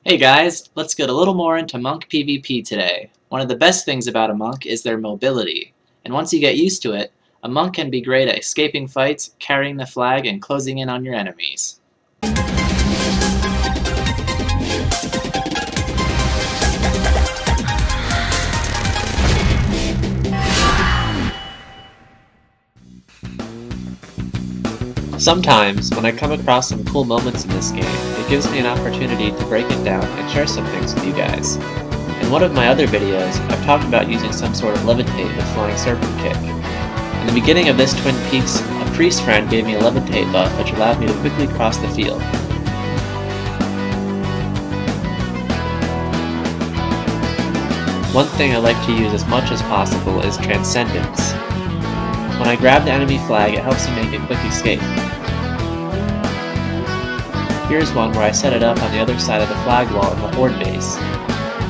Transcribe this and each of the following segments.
Hey guys, let's get a little more into monk PvP today. One of the best things about a monk is their mobility, and once you get used to it, a monk can be great at escaping fights, carrying the flag, and closing in on your enemies. Sometimes, when I come across some cool moments in this game, it gives me an opportunity to break it down and share some things with you guys. In one of my other videos, I've talked about using some sort of levitate with Flying Serpent Kick. In the beginning of this Twin Peaks, a priest friend gave me a levitate buff which allowed me to quickly cross the field. One thing I like to use as much as possible is Transcendence. When I grab the enemy flag, it helps me make a quick escape. Here's one where I set it up on the other side of the flag wall in the Horde base.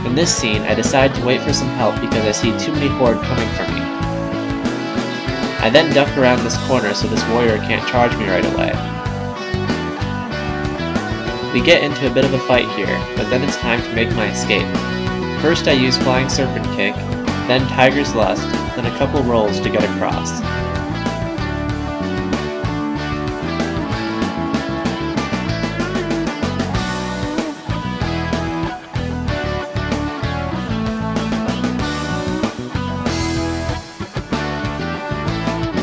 In this scene, I decide to wait for some help because I see too many Horde coming for me. I then duck around this corner so this warrior can't charge me right away. We get into a bit of a fight here, but then it's time to make my escape. First I use Flying Serpent Kick, then Tiger's Lust, then a couple rolls to get across.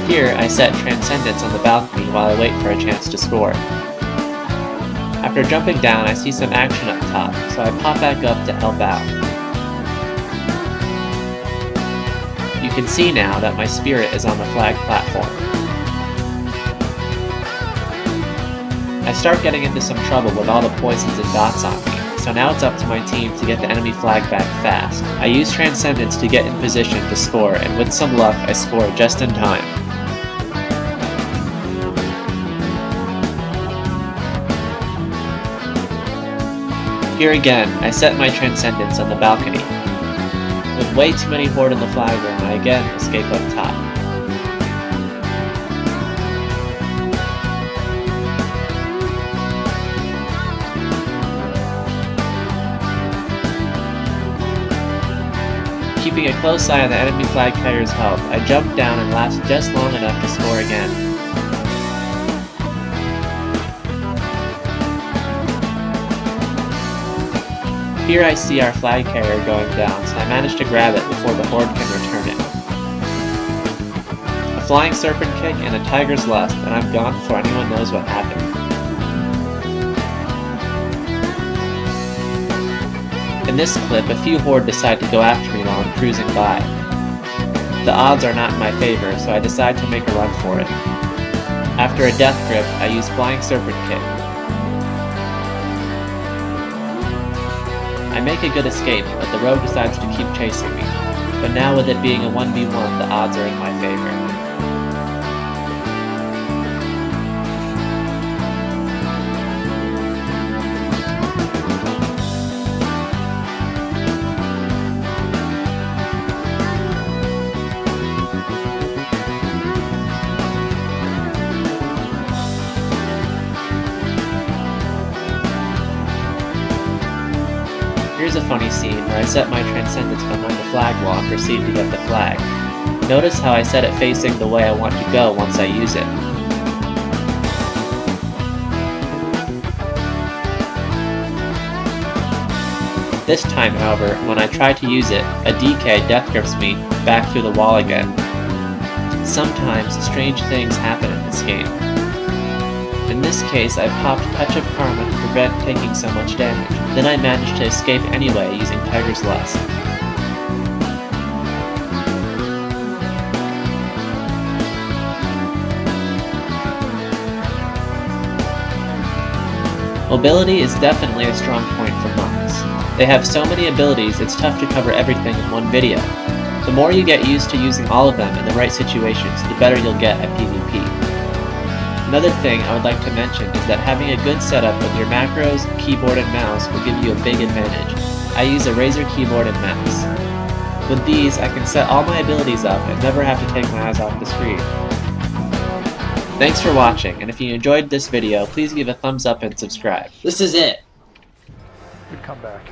Here, I set Transcendence on the balcony while I wait for a chance to score. After jumping down, I see some action up top, so I pop back up to help out. You can see now that my spirit is on the flag platform. I start getting into some trouble with all the poisons and dots on me, so now it's up to my team to get the enemy flag back fast. I use Transcendence to get in position to score, and with some luck, I score just in time. Here again, I set my Transcendence on the balcony. With way too many Horde in the flag room, I again escape up top. Keeping a close eye on the enemy flag carrier's health, I jump down and last just long enough to score again. Here I see our flag carrier going down, so I manage to grab it before the Horde can return it. A Flying Serpent Kick and a Tiger's Lust, and I'm gone before anyone knows what happened. In this clip, a few Horde decide to go after me while I'm cruising by. The odds are not in my favor, so I decide to make a run for it. After a death grip, I use Flying Serpent Kick. I make a good escape, but the rogue decides to keep chasing me. But now with it being a 1v1, the odds are in my favor. Here's a funny scene where I set my Transcendence behind the flag wall and proceed to get the flag. Notice how I set it facing the way I want to go once I use it. This time, however, when I try to use it, a DK death grips me back through the wall again. Sometimes strange things happen in this game. In this case, I popped Touch of Karma to prevent taking so much damage. Then I managed to escape anyway using Tiger's Lust. Mobility is definitely a strong point for monks. They have so many abilities, it's tough to cover everything in one video. The more you get used to using all of them in the right situations, the better you'll get at PvP. Another thing I would like to mention is that having a good setup with your macros, keyboard, and mouse will give you a big advantage. I use a Razer keyboard and mouse. With these, I can set all my abilities up and never have to take my eyes off the screen. Thanks for watching, and if you enjoyed this video, please give a thumbs up and subscribe. This is it. Good comeback.